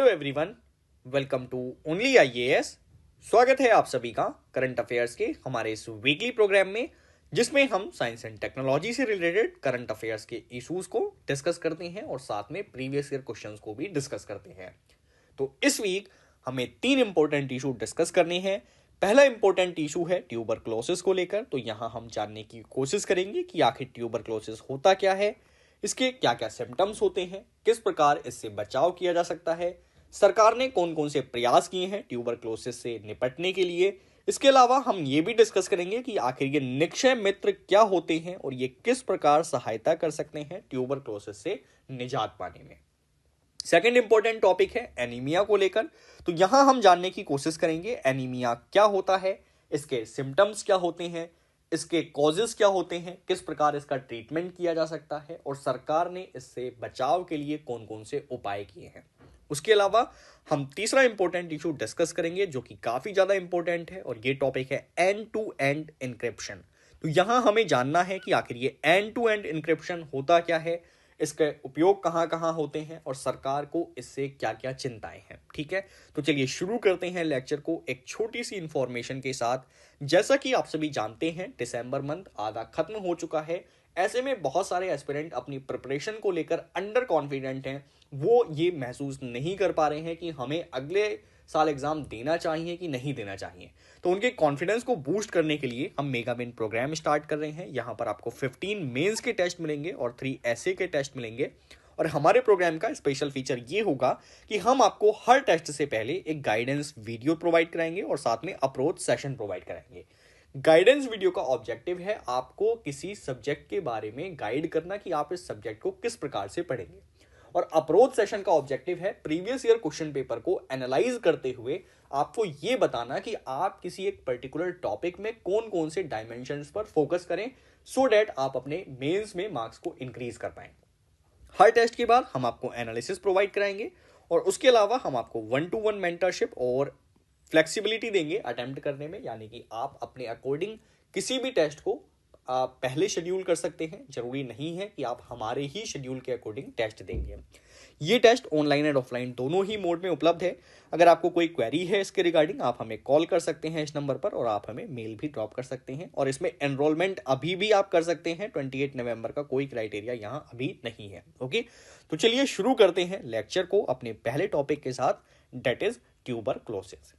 Hello everyone, welcome to only IAS. स्वागत है आप सभी का करंट अफेयर्स के हमारे इस वीकली प्रोग्राम में, जिसमें हम साइंस एंड टेक्नोलॉजी से रिलेटेड करंट अफेयर्स के इश्यूज को डिस्कस करते हैं और साथ में प्रीवियस ईयर क्वेश्चंस को भी डिस्कस करते हैं। तो इस वीक हमें 3 इंपॉर्टेंट इशू डिस्कस करने हैं। पहला इंपॉर्टेंट इशू है ट्यूबरक्लोसिस को लेकर। तो यहाँ हम जानने की कोशिश करेंगे कि आखिर ट्यूबरक्लोसिस होता क्या है, इसके क्या क्या सिम्टम्स होते हैं, किस प्रकार इससे बचाव किया जा सकता है, सरकार ने कौन कौन से प्रयास किए हैं ट्यूबरक्लोसिस से निपटने के लिए। इसके अलावा हम ये भी डिस्कस करेंगे कि आखिर ये निक्षय मित्र क्या होते हैं और ये किस प्रकार सहायता कर सकते हैं ट्यूबरक्लोसिस से निजात पाने में। सेकंड इंपॉर्टेंट टॉपिक है एनीमिया को लेकर। तो यहां हम जानने की कोशिश करेंगे एनीमिया क्या होता है, इसके सिम्टम्स क्या होते हैं, इसके कॉजेस क्या होते हैं, किस प्रकार इसका ट्रीटमेंट किया जा सकता है और सरकार ने इससे बचाव के लिए कौन कौन से उपाय किए हैं। उसके अलावा हम तीसरा इंपॉर्टेंट इशू डिस्कस करेंगे जो कि काफी ज्यादा इंपॉर्टेंट है और ये टॉपिक है एंड टू एंड इंक्रिप्शन। तो यहां हमें जानना है कि आखिर ये एंड टू एंड इंक्रिप्शन होता क्या है, इसके उपयोग कहाँ कहाँ होते हैं और सरकार को इससे क्या क्या चिंताएं हैं। ठीक है, तो चलिए शुरू करते हैं लेक्चर को एक छोटी सी इंफॉर्मेशन के साथ। जैसा कि आप सभी जानते हैं, दिसंबर मंथ आधा खत्म हो चुका है। ऐसे में बहुत सारे एस्पिरेंट अपनी प्रिपरेशन को लेकर अंडर कॉन्फिडेंट हैं। वो ये महसूस नहीं कर पा रहे हैं कि हमें अगले साल एग्जाम देना चाहिए कि नहीं देना चाहिए। तो उनके कॉन्फिडेंस को बूस्ट करने के लिए हम मेगा मेन प्रोग्राम स्टार्ट कर रहे हैं। यहाँ पर आपको 15 मेंस के टेस्ट मिलेंगे और 3 ऐसे के टेस्ट मिलेंगे। और हमारे प्रोग्राम का स्पेशल फीचर ये होगा कि हम आपको हर टेस्ट से पहले एक गाइडेंस वीडियो प्रोवाइड कराएंगे और साथ में अप्रोच सेशन प्रोवाइड कराएंगे। गाइडेंस वीडियो का ऑब्जेक्टिव है आपको किसी सब्जेक्ट के बारे में गाइड करना कि आप इस सब्जेक्ट को किस प्रकार से पढ़ेंगे, और अप्रोच सेशन का ऑब्जेक्टिव है प्रीवियस ईयर क्वेश्चन पेपर को एनालाइज करते हुए आपको यह बताना कि आप किसी एक पर्टिकुलर टॉपिक में कौन कौन से डायमेंशंस पर फोकस करें, सो दैट आप अपने मेंस में मार्क्स को इंक्रीज कर पाएं। हर टेस्ट के बाद हम आपको एनालिसिस प्रोवाइड कराएंगे और उसके अलावा हम आपको 1-to-1 मेंटरशिप और फ्लेक्सिबिलिटी देंगे अटेम्प्ट करने में, यानी कि आप अपने अकॉर्डिंग किसी भी टेस्ट को आप पहले शेड्यूल कर सकते हैं। जरूरी नहीं है कि आप हमारे ही शेड्यूल के अकॉर्डिंग टेस्ट देंगे। ये टेस्ट ऑनलाइन एंड ऑफलाइन दोनों ही मोड में उपलब्ध है। अगर आपको कोई क्वेरी है इसके रिगार्डिंग, आप हमें कॉल कर सकते हैं इस नंबर पर और आप हमें मेल भी ड्रॉप कर सकते हैं। और इसमें एनरोलमेंट अभी भी आप कर सकते हैं। 28 नवंबर का कोई क्राइटेरिया यहाँ अभी नहीं है। ओके, तो चलिए शुरू करते हैं लेक्चर को अपने पहले टॉपिक के साथ, डेट इज ट्यूबरक्लोसिस।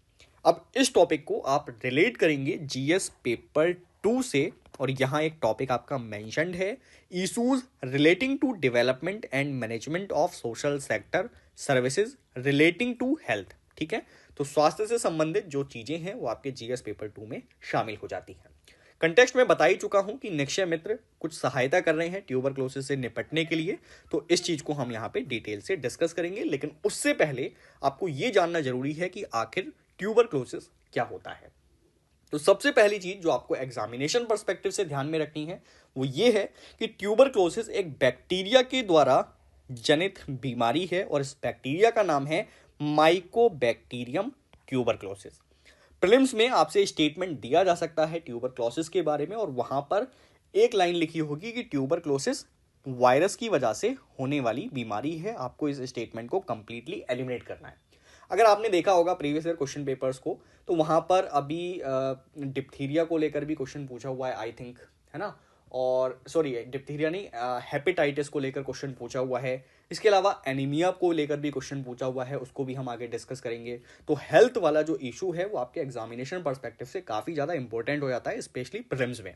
अब इस टॉपिक को आप रिलेट करेंगे जीएस पेपर 2 से, और यहाँ एक टॉपिक आपका मेंशन्ड है, issues relating to development and management of social sector services relating to health. ठीक है, तो स्वास्थ्य से संबंधित जो चीजें हैं वो आपके जीएस पेपर 2 में शामिल हो जाती हैं। कंटेक्स्ट में बता ही चुका हूं कि निक्षय मित्र कुछ सहायता कर रहे हैं ट्यूबरक्लोसिस से निपटने के लिए, तो इस चीज को हम यहाँ पे डिटेल से डिस्कस करेंगे। लेकिन उससे पहले आपको यह जानना जरूरी है कि आखिर ट्यूबरक्लोसिस क्या होता है। तो सबसे पहली चीज जो आपको एग्जामिनेशन पर्सपेक्टिव से ध्यान में रखनी है वो ये है कि ट्यूबरक्लोसिस एक बैक्टीरिया के द्वारा जनित बीमारी है और इस बैक्टीरिया का नाम है माइकोबैक्टीरियम ट्यूबरक्लोसिस। प्रीलिम्स में आपसे स्टेटमेंट दिया जा सकता है ट्यूबरक्लोसिस के बारे में और वहां पर एक लाइन लिखी होगी कि ट्यूबरक्लोसिस वायरस की वजह से होने वाली बीमारी है। आपको इस स्टेटमेंट को कंप्लीटली एलिमिनेट करना है। अगर आपने देखा होगा प्रीवियस ईयर क्वेश्चन पेपर्स को, तो वहां पर अभी डिप्थीरिया को लेकर भी क्वेश्चन पूछा हुआ है, आई थिंक, है ना। और सॉरी, डिप्थीरिया नहीं, हेपेटाइटिस को लेकर क्वेश्चन पूछा हुआ है। इसके अलावा एनीमिया को लेकर भी क्वेश्चन पूछा हुआ है, उसको भी हम आगे डिस्कस करेंगे। तो हेल्थ वाला जो इशू है वो आपके एग्जामिनेशन पर्सपेक्टिव से काफी ज्यादा इंपॉर्टेंट हो जाता है, स्पेशली प्रीलिम्स में।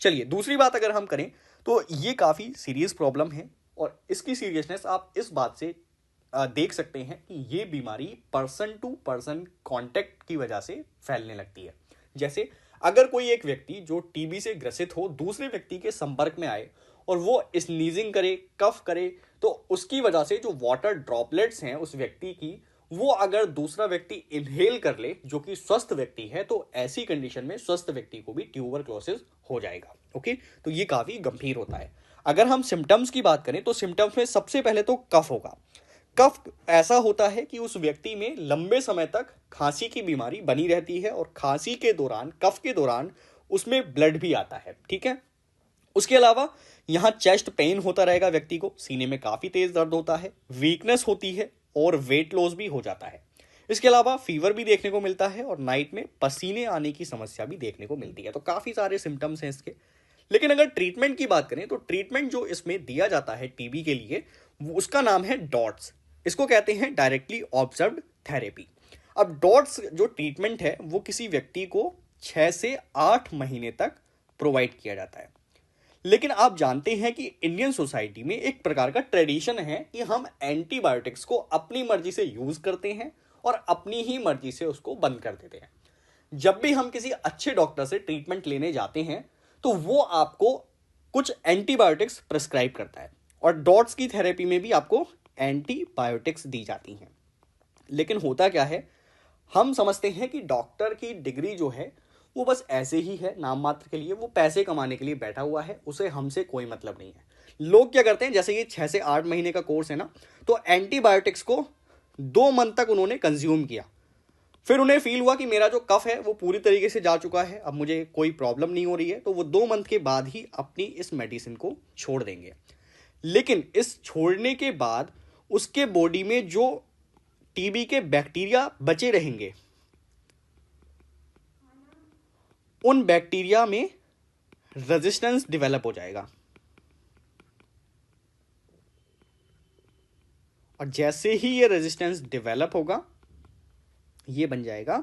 चलिए दूसरी बात अगर हम करें तो ये काफी सीरियस प्रॉब्लम है और इसकी सीरियसनेस आप इस बात से देख सकते हैं कि ये बीमारी पर्सन टू पर्सन कांटेक्ट की वजह से फैलने लगती है। जैसे अगर कोई एक व्यक्ति जो टीबी से ग्रसित हो दूसरे व्यक्ति के संपर्क में आए और वो स्नीजिंग करे, कफ करे, तो उसकी वजह से जो वाटर ड्रॉपलेट्स हैं उस व्यक्ति की, वो अगर दूसरा व्यक्ति इनहेल कर ले जो कि स्वस्थ व्यक्ति है, तो ऐसी कंडीशन में स्वस्थ व्यक्ति को भी ट्यूबरक्लोसिस हो जाएगा। ओके, तो ये काफी गंभीर होता है। अगर हम सिम्टम्स की बात करें तो सिम्टम्स में सबसे पहले तो कफ होगा। कफ ऐसा होता है कि उस व्यक्ति में लंबे समय तक खांसी की बीमारी बनी रहती है और खांसी के दौरान, कफ के दौरान उसमें ब्लड भी आता है। ठीक है, उसके अलावा यहाँ चेस्ट पेन होता रहेगा व्यक्ति को, सीने में काफी तेज दर्द होता है, वीकनेस होती है, और वेट लॉस भी हो जाता है। इसके अलावा फीवर भी देखने को मिलता है और नाइट में पसीने आने की समस्या भी देखने को मिलती है। तो काफ़ी सारे सिम्टम्स हैं इसके। लेकिन अगर ट्रीटमेंट की बात करें तो ट्रीटमेंट जो इसमें दिया जाता है टीबी के लिए उसका नाम है डॉट्स। इसको कहते हैं डायरेक्टली ऑब्जर्व्ड थेरेपी। अब डॉट्स जो ट्रीटमेंट है वो किसी व्यक्ति को 6 से 8 महीने तक प्रोवाइड किया जाता है। लेकिन आप जानते हैं कि इंडियन सोसाइटी में एक प्रकार का ट्रेडिशन है कि हम एंटीबायोटिक्स को अपनी मर्जी से यूज करते हैं और अपनी ही मर्जी से उसको बंद कर देते हैं। जब भी हम किसी अच्छे डॉक्टर से ट्रीटमेंट लेने जाते हैं तो वो आपको कुछ एंटीबायोटिक्स प्रिस्क्राइब करता है और डॉट्स की थेरेपी में भी आपको एंटीबायोटिक्स दी जाती हैं। लेकिन होता क्या है, हम समझते हैं कि डॉक्टर की डिग्री जो है वो बस ऐसे ही है नाम मात्र के लिए, वो पैसे कमाने के लिए बैठा हुआ है, उसे हमसे कोई मतलब नहीं है। लोग क्या करते हैं, जैसे ये 6 से 8 महीने का कोर्स है ना, तो एंटीबायोटिक्स को 2 मंथ तक उन्होंने कंज्यूम किया। फिर उन्हें फील हुआ कि मेरा जो कफ है वो पूरी तरीके से जा चुका है, अब मुझे कोई प्रॉब्लम नहीं हो रही है, तो वो 2 मंथ के बाद ही अपनी इस मेडिसिन को छोड़ देंगे। लेकिन इस छोड़ने के बाद उसके बॉडी में जो टीबी के बैक्टीरिया बचे रहेंगे, उन बैक्टीरिया में रेजिस्टेंस डेवलप हो जाएगा और जैसे ही ये रेजिस्टेंस डेवलप होगा ये बन जाएगा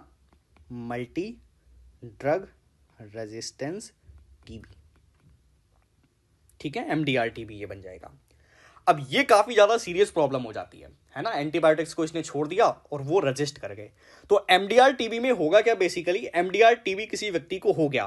मल्टी ड्रग रेजिस्टेंस टीबी। ठीक है, एमडीआर टीबी ये बन जाएगा। अब ये काफी ज्यादा सीरियस प्रॉब्लम हो जाती है ना। एंटीबायोटिक्स को इसने छोड़ दिया और वो रजिस्ट कर गए। तो एमडीआर टीबी में होगा क्या, बेसिकली एमडीआर टीबी किसी व्यक्ति को हो गया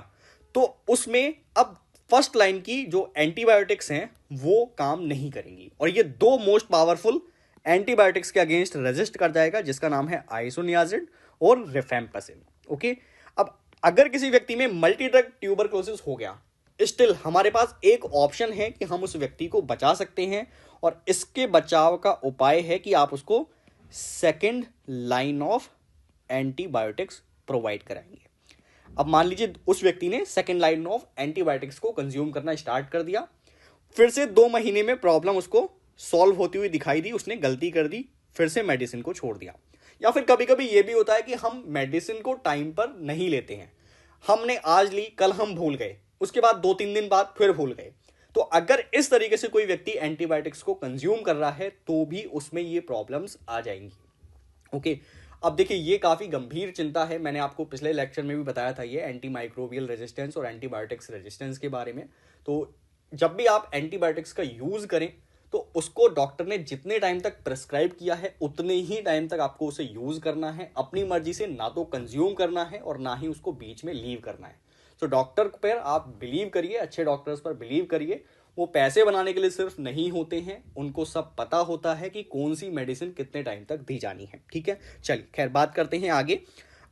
तो उसमें अब फर्स्ट लाइन की जो एंटीबायोटिक्स हैं वो काम नहीं करेंगी और ये 2 मोस्ट पावरफुल एंटीबायोटिक्स के अगेंस्ट रेजिस्ट कर जाएगा, जिसका नाम है आइसोनियाजिड और रिफेम्पिसिन। ओके, अब अगर किसी व्यक्ति में मल्टी ड्रग ट्यूबरक्लोसिस हो गया, स्टिल हमारे पास एक ऑप्शन है कि हम उस व्यक्ति को बचा सकते हैं और इसके बचाव का उपाय है कि आप उसको second line of antibiotics provide कराएंगे। अब मान लीजिए उस व्यक्ति ने सेकेंड लाइन ऑफ एंटीबायोटिक्स को कंज्यूम करना स्टार्ट कर दिया, फिर से 2 महीने में प्रॉब्लम उसको सॉल्व होती हुई दिखाई दी, उसने गलती कर दी, फिर से मेडिसिन को छोड़ दिया। या फिर कभी कभी यह भी होता है कि हम मेडिसिन को टाइम पर नहीं लेते हैं, हमने आज ली, कल हम भूल गए, उसके बाद 2-3 दिन बाद फिर भूल गए। तो अगर इस तरीके से कोई व्यक्ति एंटीबायोटिक्स को कंज्यूम कर रहा है तो भी उसमें ये प्रॉब्लम्स आ जाएंगी। ओके, अब देखिए ये काफी गंभीर चिंता है। मैंने आपको पिछले लेक्चर में भी बताया था ये एंटी माइक्रोबियल रेजिस्टेंस और एंटीबायोटिक्स रेजिस्टेंस के बारे में। तो जब भी आप एंटीबायोटिक्स का यूज करें तो उसको डॉक्टर ने जितने टाइम तक प्रिस्क्राइब किया है उतने ही टाइम तक आपको उसे यूज करना है, अपनी मर्जी से ना तो कंज्यूम करना है और ना ही उसको बीच में लीव करना है। तो डॉक्टर पर आप बिलीव करिए, अच्छे डॉक्टर्स पर बिलीव करिए, वो पैसे बनाने के लिए सिर्फ नहीं होते हैं, उनको सब पता होता है कि कौन सी मेडिसिन कितने टाइम तक दी जानी है। ठीक है, चलिए खैर बात करते हैं आगे।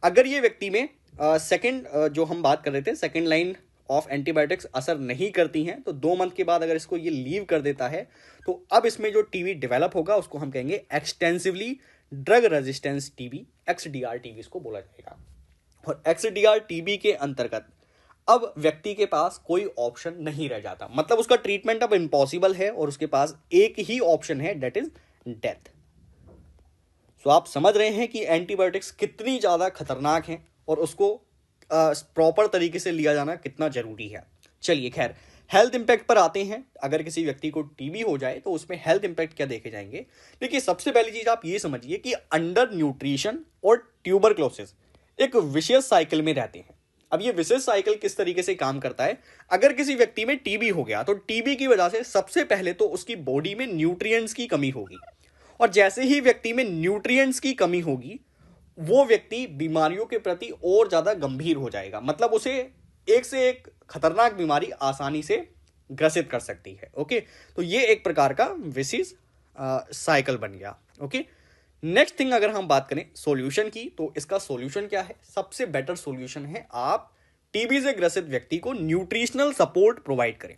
अगर ये व्यक्ति में सेकंड जो हम बात कर रहे थे, सेकंड लाइन ऑफ एंटीबायोटिक्स असर नहीं करती हैं तो 2 मंथ के बाद अगर इसको ये लीव कर देता है तो अब इसमें जो टीबी डेवलप होगा उसको हम कहेंगे extensively drug resistance TB, XDR TB इसको बोला जाएगा। और एक्सडीआर टीबी के अंतर्गत अब व्यक्ति के पास कोई ऑप्शन नहीं रह जाता, मतलब उसका ट्रीटमेंट अब इम्पॉसिबल है और उसके पास एक ही ऑप्शन है, दैट इज डेथ। सो आप समझ रहे हैं कि एंटीबायोटिक्स कितनी ज्यादा खतरनाक हैं और उसको प्रॉपर तरीके से लिया जाना कितना जरूरी है। चलिए खैर हेल्थ इंपैक्ट पर आते हैं। अगर किसी व्यक्ति को टीबी हो जाए तो उसमें हेल्थ इंपैक्ट क्या देखे जाएंगे। देखिए सबसे पहली चीज आप ये समझिए कि अंडर न्यूट्रिशन और ट्यूबरक्लोसिस एक विशेष साइकिल में रहते हैं। अब ये विशेष साइकिल किस तरीके से काम करता है, अगर किसी व्यक्ति में टीबी हो गया तो टीबी की वजह से सबसे पहले तो उसकी बॉडी में न्यूट्रिएंट्स की कमी होगी और जैसे ही व्यक्ति में न्यूट्रिएंट्स की कमी होगी वो व्यक्ति बीमारियों के प्रति और ज्यादा गंभीर हो जाएगा, मतलब उसे एक से एक खतरनाक बीमारी आसानी से ग्रसित कर सकती है। ओके, तो ये एक प्रकार का विशेष साइकिल बन गया। ओके, नेक्स्ट थिंग अगर हम बात करें सॉल्यूशन की तो इसका सॉल्यूशन क्या है, सबसे बेटर सॉल्यूशन है आप टीबी से ग्रसित व्यक्ति को न्यूट्रिशनल सपोर्ट प्रोवाइड करें,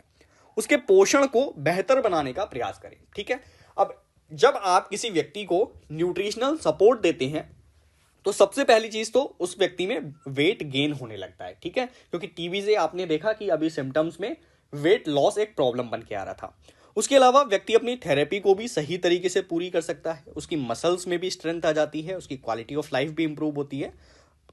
उसके पोषण को बेहतर बनाने का प्रयास करें। ठीक है, अब जब आप किसी व्यक्ति को न्यूट्रिशनल सपोर्ट देते हैं तो सबसे पहली चीज तो उस व्यक्ति में वेट गेन होने लगता है। ठीक है, क्योंकि टीबी से आपने देखा कि अभी सिम्टम्स में वेट लॉस एक प्रॉब्लम बन के आ रहा था। उसके अलावा व्यक्ति अपनी थेरेपी को भी सही तरीके से पूरी कर सकता है, उसकी मसल्स में भी स्ट्रेंथ आ जाती है, उसकी क्वालिटी ऑफ लाइफ भी इंप्रूव होती है,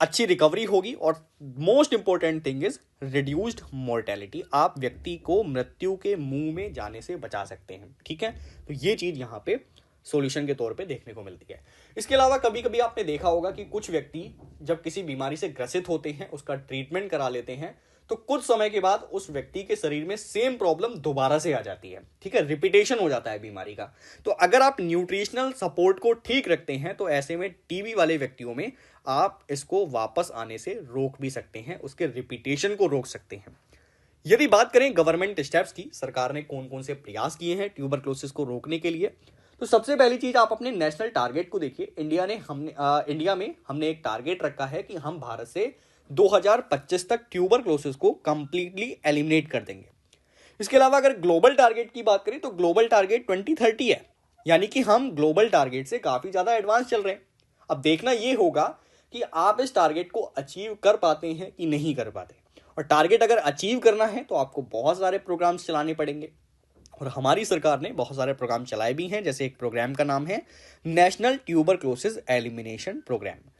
अच्छी रिकवरी होगी, और most important thing is reduced mortality. आप व्यक्ति को मृत्यु के मुंह में जाने से बचा सकते हैं। ठीक है, तो ये चीज यहाँ पे सॉल्यूशन के तौर पे देखने को मिलती है। इसके अलावा कभी कभी आपने देखा होगा कि कुछ व्यक्ति जब किसी बीमारी से ग्रसित होते हैं, उसका ट्रीटमेंट करा लेते हैं, तो कुछ समय के बाद उस व्यक्ति के शरीर में सेम प्रॉब्लम दोबारा से आ जाती है। ठीक है, रिपीटेशन हो जाता है बीमारी का। तो अगर आप न्यूट्रिशनल सपोर्ट को ठीक रखते हैं तो ऐसे में टीबी वाले व्यक्तियों में आप इसको वापस आने से रोक भी सकते हैं, उसके रिपीटेशन को रोक सकते हैं। यदि बात करें गवर्नमेंट स्टेप्स की, सरकार ने कौन कौन से प्रयास किए हैं ट्यूबरक्लोसिस को रोकने के लिए, तो सबसे पहली चीज आप अपने नेशनल टारगेट को देखिए। इंडिया में हमने एक टारगेट रखा है कि हम भारत से 2025 तक ट्यूबरक्लोसिस को कंप्लीटली एलिमिनेट कर देंगे। इसके अलावा अगर ग्लोबल टारगेट की बात करें तो ग्लोबल टारगेट 2030 है, यानी कि हम ग्लोबल टारगेट से काफी ज्यादा एडवांस चल रहे हैं। अब देखना यह होगा कि आप इस टारगेट को अचीव कर पाते हैं कि नहीं कर पाते, और टारगेट अगर अचीव करना है तो आपको बहुत सारे प्रोग्राम्स चलाने पड़ेंगे, और हमारी सरकार ने बहुत सारे प्रोग्राम चलाए भी हैं। जैसे एक प्रोग्राम का नाम है नेशनल ट्यूबरक्लोसिस एलिमिनेशन प्रोग्राम।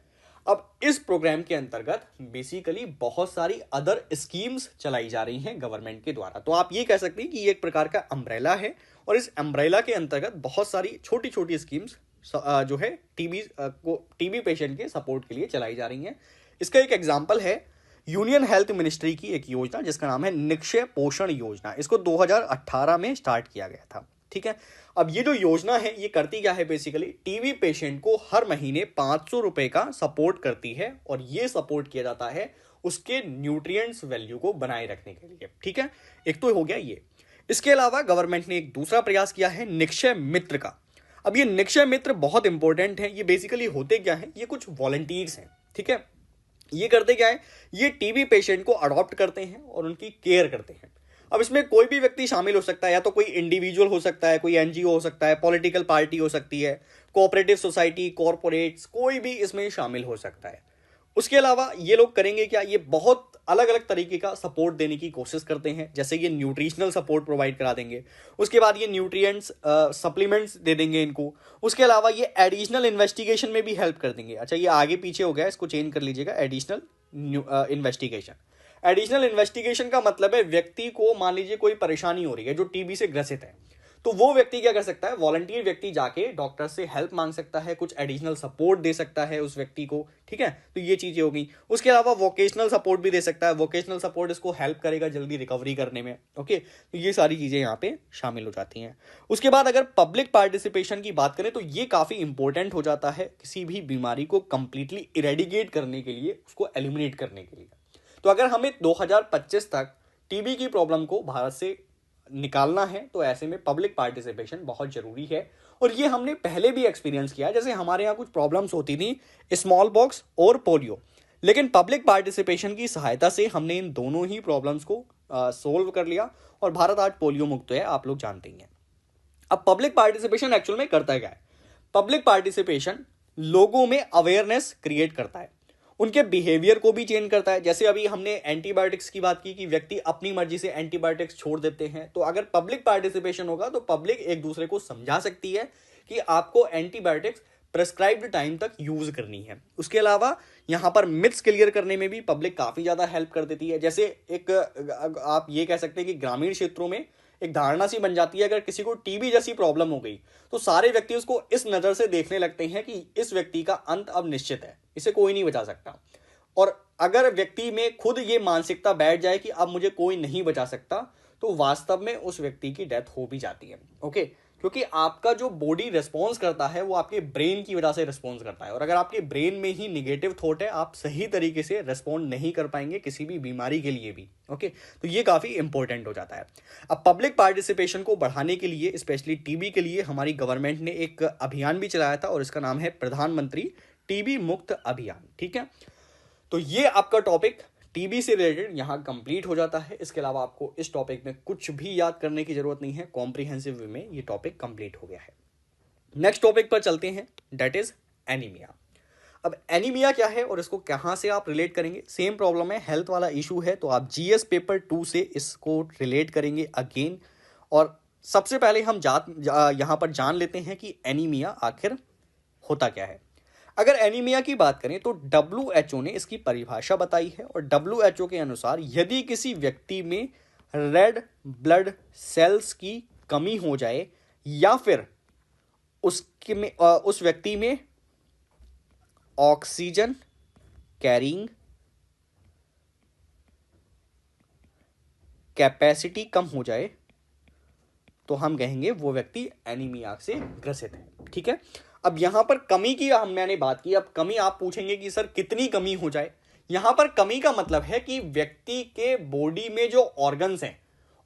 अब इस प्रोग्राम के अंतर्गत बेसिकली बहुत सारी अदर स्कीम्स चलाई जा रही हैं गवर्नमेंट के द्वारा। तो आप ये कह सकते हैं कि ये एक प्रकार का अम्ब्रेला है, और इस अम्ब्रेला के अंतर्गत बहुत सारी छोटी छोटी स्कीम्स जो है टीबी पेशेंट के सपोर्ट के लिए चलाई जा रही हैं। इसका एक एग्जाम्पल है यूनियन हेल्थ मिनिस्ट्री की एक योजना जिसका नाम है निक्षय पोषण योजना। इसको 2018 में स्टार्ट किया गया था। ठीक है, अब ये जो योजना है ये करती क्या है, बेसिकली टीबी पेशेंट को हर महीने 500 रुपए का सपोर्ट करती है, और ये सपोर्ट किया जाता है उसके न्यूट्रिएंट्स वैल्यू को बनाए रखने के लिए। ठीक है, एक तो हो गया ये। इसके अलावा गवर्नमेंट ने एक दूसरा प्रयास किया है निक्षय मित्र का। अब ये निक्षय मित्र बहुत इंपॉर्टेंट है। ये बेसिकली होते क्या है, ये कुछ वॉलंटियर्स हैं। ठीक है, ये करते क्या है, ये टीबी पेशेंट को अडॉप्ट करते हैं और उनकी केयर करते हैं। अब इसमें कोई भी व्यक्ति शामिल हो सकता है, या तो कोई इंडिविजुअल हो सकता है, कोई एनजीओ हो सकता है, पॉलिटिकल पार्टी हो सकती है, कोऑपरेटिव सोसाइटी, कॉरपोरेट्स, कोई भी इसमें शामिल हो सकता है। उसके अलावा ये लोग करेंगे क्या, ये बहुत अलग अलग तरीके का सपोर्ट देने की कोशिश करते हैं। जैसे ये न्यूट्रिशनल सपोर्ट प्रोवाइड करा देंगे, उसके बाद ये न्यूट्रिएंट्स सप्लीमेंट्स दे देंगे इनको। उसके अलावा ये एडिशनल इन्वेस्टिगेशन में भी हेल्प कर देंगे। अच्छा, ये आगे पीछे हो गया, इसको चेंज कर लीजिएगा, एडिशनल इन्वेस्टिगेशन। एडिशनल इन्वेस्टिगेशन का मतलब है व्यक्ति को मान लीजिए कोई परेशानी हो रही है जो टीबी से ग्रसित है, तो वो व्यक्ति क्या कर सकता है, वॉलंटियर व्यक्ति जाके डॉक्टर से हेल्प मांग सकता है, कुछ एडिशनल सपोर्ट दे सकता है उस व्यक्ति को। ठीक है, तो ये चीजें हो गई। उसके अलावा वोकेशनल सपोर्ट भी दे सकता है। वोकेशनल सपोर्ट इसको हेल्प करेगा जल्दी रिकवरी करने में। ओके, तो ये सारी चीजें यहाँ पे शामिल हो जाती हैं। उसके बाद अगर पब्लिक पार्टिसिपेशन की बात करें तो ये काफी इंपॉर्टेंट हो जाता है किसी भी बीमारी को कंप्लीटली इरेडिकेट करने के लिए, उसको एलिमिनेट करने के लिए। तो अगर हमें 2025 तक टीबी की प्रॉब्लम को भारत से निकालना है तो ऐसे में पब्लिक पार्टिसिपेशन बहुत जरूरी है। और ये हमने पहले भी एक्सपीरियंस किया है। जैसे हमारे यहाँ कुछ प्रॉब्लम्स होती थी, स्मॉल पॉक्स और पोलियो, लेकिन पब्लिक पार्टिसिपेशन की सहायता से हमने इन दोनों ही प्रॉब्लम्स को सोल्व कर लिया, और भारत आज पोलियो मुक्त है, आप लोग जानते ही हैं। अब पब्लिक पार्टिसिपेशन एक्चुअल में करता क्या है, पब्लिक पार्टिसिपेशन लोगों में अवेयरनेस क्रिएट करता है, उनके बिहेवियर को भी चेंज करता है। जैसे अभी हमने एंटीबायोटिक्स की बात की कि व्यक्ति अपनी मर्जी से एंटीबायोटिक्स छोड़ देते हैं, तो अगर पब्लिक पार्टिसिपेशन होगा तो पब्लिक एक दूसरे को समझा सकती है कि आपको एंटीबायोटिक्स प्रेस्क्राइब्ड टाइम तक यूज करनी है। उसके अलावा यहां पर मिथ्स क्लियर करने में भी पब्लिक काफी ज्यादा हेल्प कर देती है। जैसे एक आप ये कह सकते हैं कि ग्रामीण क्षेत्रों में एक धारणा सी बन जाती है, अगर किसी को टीबी जैसी प्रॉब्लम हो गई तो सारे व्यक्ति उसको इस नजर से देखने लगते हैं कि इस व्यक्ति का अंत अब निश्चित है, इसे कोई नहीं बचा सकता। और अगर व्यक्ति में खुद ये मानसिकता बैठ जाए कि अब मुझे कोई नहीं बचा सकता, तो वास्तव में उस व्यक्ति की डेथ हो भी जाती है। ओके, क्योंकि आपका जो बॉडी रिस्पॉन्स करता है वो आपके ब्रेन की वजह से रिस्पॉन्स करता है, और अगर आपके ब्रेन में ही निगेटिव थॉट है, आप सही तरीके से रिस्पॉन्ड नहीं कर पाएंगे किसी भी बीमारी के लिए भी। ओके, तो ये काफी इंपॉर्टेंट हो जाता है। अब पब्लिक पार्टिसिपेशन को बढ़ाने के लिए, स्पेशली टीबी के लिए, हमारी गवर्नमेंट ने एक अभियान भी चलाया था, और इसका नाम है प्रधानमंत्री टीबी मुक्त अभियान। ठीक है, तो ये आपका टॉपिक टीबी से रिलेटेड यहाँ कंप्लीट हो जाता है। इसके अलावा आपको इस टॉपिक में कुछ भी याद करने की जरूरत नहीं है, कॉम्प्रिहेंसिव वे में ये टॉपिक कंप्लीट हो गया है। नेक्स्ट टॉपिक पर चलते हैं, दैट इज एनीमिया। अब एनीमिया क्या है और इसको कहाँ से आप रिलेट करेंगे, सेम प्रॉब्लम है, हेल्थ वाला इशू है, तो आप जीएस पेपर 2 से इसको रिलेट करेंगे अगेन। और सबसे पहले हम यहाँ पर जान लेते हैं कि एनीमिया आखिर होता क्या है। अगर एनीमिया की बात करें तो WHO ने इसकी परिभाषा बताई है, और WHO के अनुसार यदि किसी व्यक्ति में रेड ब्लड सेल्स की कमी हो जाए या फिर उस व्यक्ति में ऑक्सीजन कैरिंग कैपेसिटी कम हो जाए तो हम कहेंगे वो व्यक्ति एनीमिया से ग्रसित है। ठीक है, अब यहां पर कमी की मैंने बात की। अब कमी आप पूछेंगे कि सर कितनी कमी हो जाए। यहां पर कमी का मतलब है कि व्यक्ति के बॉडी में जो ऑर्गन्स हैं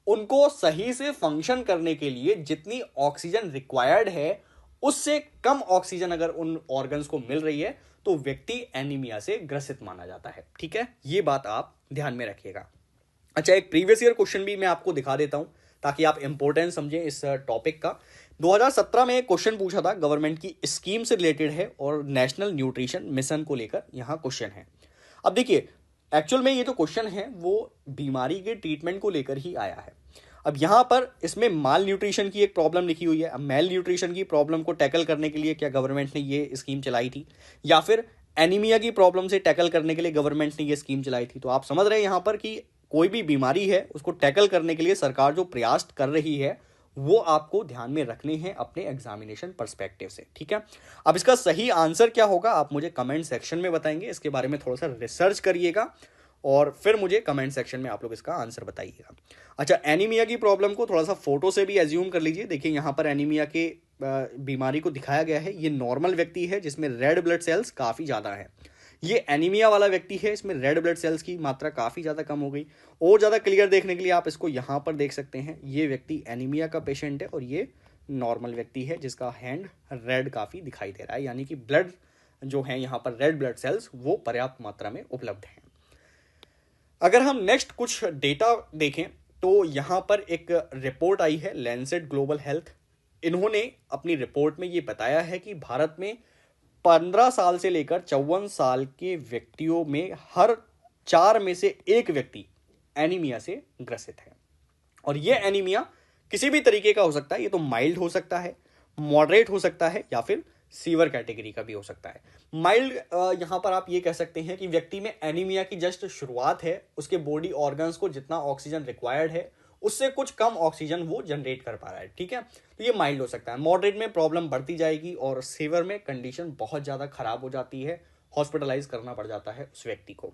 उनको सही से फंक्शन करने के लिए जितनी ऑक्सीजन रिक्वायर्ड है उससे कम ऑक्सीजन अगर उन ऑर्गन्स को मिल रही है तो व्यक्ति एनीमिया से ग्रसित माना जाता है। ठीक है, ये बात आप ध्यान में रखिएगा। अच्छा, एक प्रीवियस ईयर क्वेश्चन भी मैं आपको दिखा देता हूं ताकि आप इंपॉर्टेंस समझें इस टॉपिक का। 2017 में एक क्वेश्चन पूछा था, गवर्नमेंट की स्कीम से रिलेटेड है और नेशनल न्यूट्रिशन मिशन को लेकर यहां क्वेश्चन है। अब देखिए, एक्चुअल में ये जो क्वेश्चन है वो बीमारी के ट्रीटमेंट को लेकर ही आया है। अब यहां पर इसमें माल न्यूट्रिशन की एक प्रॉब्लम लिखी हुई है। अब मेल न्यूट्रिशन की प्रॉब्लम को टैकल करने के लिए क्या गवर्नमेंट ने ये स्कीम चलाई थी, या फिर एनीमिया की प्रॉब्लम से टैकल करने के लिए गवर्नमेंट ने ये स्कीम चलाई थी। तो आप समझ रहे हैं यहां पर कि कोई भी बीमारी है उसको टैकल करने के लिए सरकार जो प्रयास कर रही है वो आपको ध्यान में रखने हैं अपने एग्जामिनेशन पर्सपेक्टिव से। ठीक है, अब इसका सही आंसर क्या होगा आप मुझे कमेंट सेक्शन में बताएंगे। इसके बारे में थोड़ा सा रिसर्च करिएगा और फिर मुझे कमेंट सेक्शन में आप लोग इसका आंसर बताइएगा। अच्छा, एनीमिया की प्रॉब्लम को थोड़ा सा फोटो से भी एज्यूम कर लीजिए। देखिए यहाँ पर एनीमिया के बीमारी को दिखाया गया है। ये नॉर्मल व्यक्ति है जिसमें रेड ब्लड सेल्स काफ़ी ज़्यादा है। ये एनीमिया वाला व्यक्ति है, इसमें रेड ब्लड सेल्स की मात्रा काफ़ी ज़्यादा कम हो गई। और ज़्यादा क्लियर देखने के लिए आप इसको यहाँ पर देख सकते हैं। ये व्यक्ति एनीमिया का पेशेंट है और ये नॉर्मल व्यक्ति है जिसका हैंड रेड काफ़ी दिखाई दे रहा है, यानी कि ब्लड जो है यहाँ पर रेड ब्लड सेल्स वो पर्याप्त मात्रा में उपलब्ध हैं। अगर हम नेक्स्ट कुछ डेटा देखें तो यहाँ पर एक रिपोर्ट आई है लैंसेट ग्लोबल हेल्थ। इन्होंने अपनी रिपोर्ट में ये बताया है कि भारत में 15 साल से लेकर 54 साल के व्यक्तियों में हर 4 में से एक व्यक्ति एनीमिया से ग्रसित है। और ये एनीमिया किसी भी तरीके का हो सकता है। ये तो माइल्ड हो सकता है, मॉडरेट हो सकता है, या फिर सीवर कैटेगरी का भी हो सकता है। माइल्ड यहां पर आप ये कह सकते हैं कि व्यक्ति में एनीमिया की जस्ट शुरुआत है, उसके बॉडी ऑर्गन्स को जितना ऑक्सीजन रिक्वायर्ड है उससे कुछ कम ऑक्सीजन वो जनरेट कर पा रहा है। ठीक है, तो ये माइल्ड हो सकता है। मॉडरेट में प्रॉब्लम बढ़ती जाएगी और सीवर में कंडीशन बहुत ज़्यादा खराब हो जाती है, हॉस्पिटलाइज करना पड़ जाता है उस व्यक्ति को।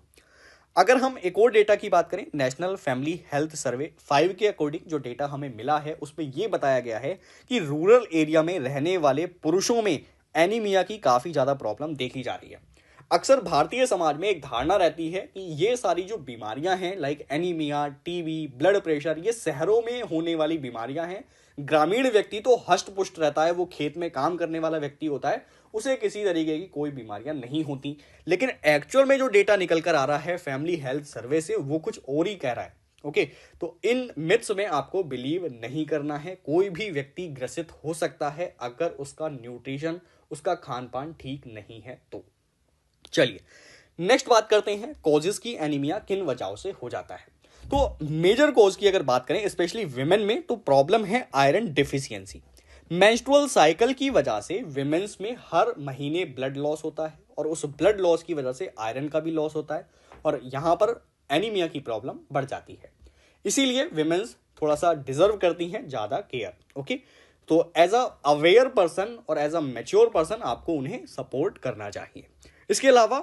अगर हम एक और डेटा की बात करें, नेशनल फैमिली हेल्थ सर्वे 5 के अकॉर्डिंग जो डेटा हमें मिला है उसमें यह बताया गया है कि रूरल एरिया में रहने वाले पुरुषों में एनीमिया की काफ़ी ज़्यादा प्रॉब्लम देखी जा रही है। अक्सर भारतीय समाज में एक धारणा रहती है कि ये सारी जो बीमारियां हैं like anaemia, TB, blood pressure, ये शहरों में होने वाली बीमारियां हैं। ग्रामीण व्यक्ति तो हष्ट पुष्ट रहता है, वो खेत में काम करने वाला व्यक्ति होता है, उसे किसी तरीके की कोई बीमारियां नहीं होती। लेकिन एक्चुअल में जो डेटा निकल कर आ रहा है फैमिली हेल्थ सर्वे से वो कुछ और ही कह रहा है। ओके, तो इन मिथ्स में आपको बिलीव नहीं करना है। कोई भी व्यक्ति ग्रसित हो सकता है अगर उसका न्यूट्रिशन, उसका खान पान ठीक नहीं है तो। चलिए नेक्स्ट बात करते हैं कॉजेस की। एनीमिया किन वजहों से हो जाता है? तो मेजर कॉज की अगर बात करें स्पेशली विमेन में तो प्रॉब्लम है आयरन डिफिशियंसी। मेंस्ट्रुअल साइकिल की वजह से विमेन्स में हर महीने ब्लड लॉस होता है और उस ब्लड लॉस की वजह से आयरन का भी लॉस होता है और यहां पर एनीमिया की प्रॉब्लम बढ़ जाती है। इसीलिए विमेन्स थोड़ा सा डिजर्व करती हैं ज्यादा केयर। ओके, तो एज अ अवेयर पर्सन और एज अ मैच्योर पर्सन आपको उन्हें सपोर्ट करना चाहिए। इसके अलावा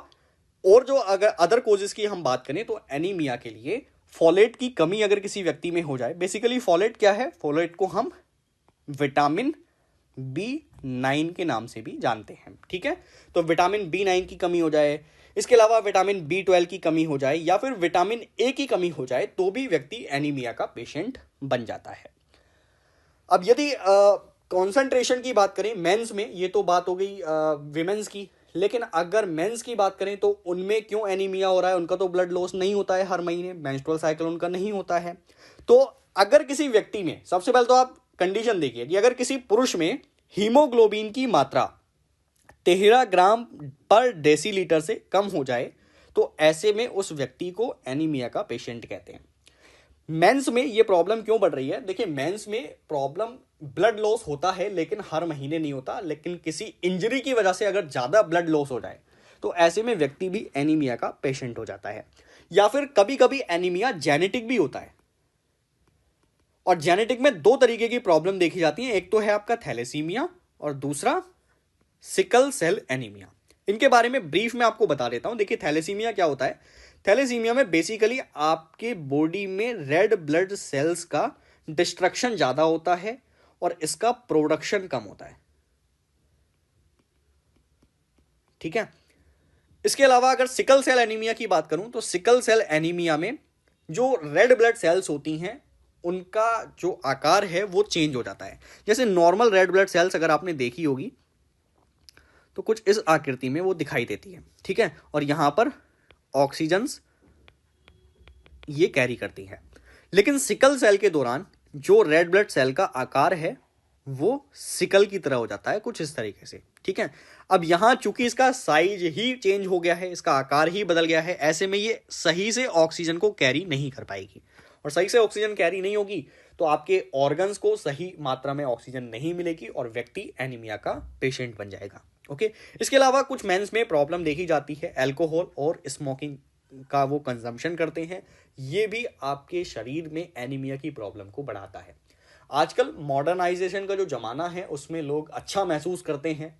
और जो अगर अदर कोजेस की हम बात करें तो एनीमिया के लिए फोलेट की कमी अगर किसी व्यक्ति में हो जाए, बेसिकली फोलेट क्या है? फोलेट को हम विटामिन B9 के नाम से भी जानते हैं। ठीक है, तो विटामिन B9 की कमी हो जाए, इसके अलावा विटामिन B12 की कमी हो जाए या फिर विटामिन A की कमी हो जाए तो भी व्यक्ति एनीमिया का पेशेंट बन जाता है। अब यदि कॉन्सेंट्रेशन की बात करें मेंस में, ये तो बात हो गई विमेंस की, लेकिन अगर मेंस की बात करें तो उनमें क्यों एनीमिया हो रहा है? उनका तो ब्लड लॉस नहीं होता है हर महीने, मेंस्ट्रुअल साइकिल उनका नहीं होता है। तो अगर किसी व्यक्ति में, सबसे पहले तो आप कंडीशन देखिए कि अगर किसी पुरुष में हीमोग्लोबिन की मात्रा 13 ग्राम पर डेसीलीटर से कम हो जाए तो ऐसे में उस व्यक्ति को एनीमिया का पेशेंट कहते हैं। मेंस में ये प्रॉब्लम क्यों बढ़ रही है? देखिए, मेंस में प्रॉब्लम ब्लड लॉस होता है, लेकिन हर महीने नहीं होता। लेकिन किसी इंजरी की वजह से अगर ज़्यादा ब्लड लॉस हो जाए तो ऐसे में व्यक्ति भी एनीमिया का पेशेंट हो जाता है। या फिर कभी कभी एनीमिया जेनेटिक भी होता है। और जेनेटिक में दो तरीके की प्रॉब्लम देखी जाती है, एक तो है आपका थैलेसीमिया और दूसरा सिकल सेल एनीमिया। इनके बारे में ब्रीफ में आपको बता देता हूं। देखिए, थैलेसीमिया क्या होता है? थैलेसीमिया में बेसिकली आपके बॉडी में रेड ब्लड सेल्स का डिस्ट्रक्शन ज्यादा होता है और इसका प्रोडक्शन कम होता है। ठीक है। इसके अलावा अगर सिकल सेल एनीमिया की बात करूं तो सिकल सेल एनीमिया में जो रेड ब्लड सेल्स होती हैं उनका जो आकार है वो चेंज हो जाता है। जैसे नॉर्मल रेड ब्लड सेल्स अगर आपने देखी होगी तो कुछ इस आकृति में वो दिखाई देती है। ठीक है। और यहां पर ऑक्सीजन ये कैरी करती है। लेकिन सिकल सेल के दौरान जो रेड ब्लड सेल का आकार है वो सिकल की तरह हो जाता है, कुछ इस तरीके से। ठीक है। अब यहां चूंकि इसका साइज ही चेंज हो गया है, इसका आकार ही बदल गया है, ऐसे में ये सही से ऑक्सीजन को कैरी नहीं कर पाएगी। और सही से ऑक्सीजन कैरी नहीं होगी तो आपके ऑर्गन्स को सही मात्रा में ऑक्सीजन नहीं मिलेगी और व्यक्ति एनीमिया का पेशेंट बन जाएगा। ओके। इसके अलावा कुछ मेंस में प्रॉब्लम देखी जाती है, अल्कोहल और स्मोकिंग का वो कंजम्पशन करते हैं, ये भी आपके शरीर में एनीमिया की प्रॉब्लम को बढ़ाता है। आजकल मॉडर्नाइजेशन का जो जमाना है उसमें लोग अच्छा महसूस करते हैं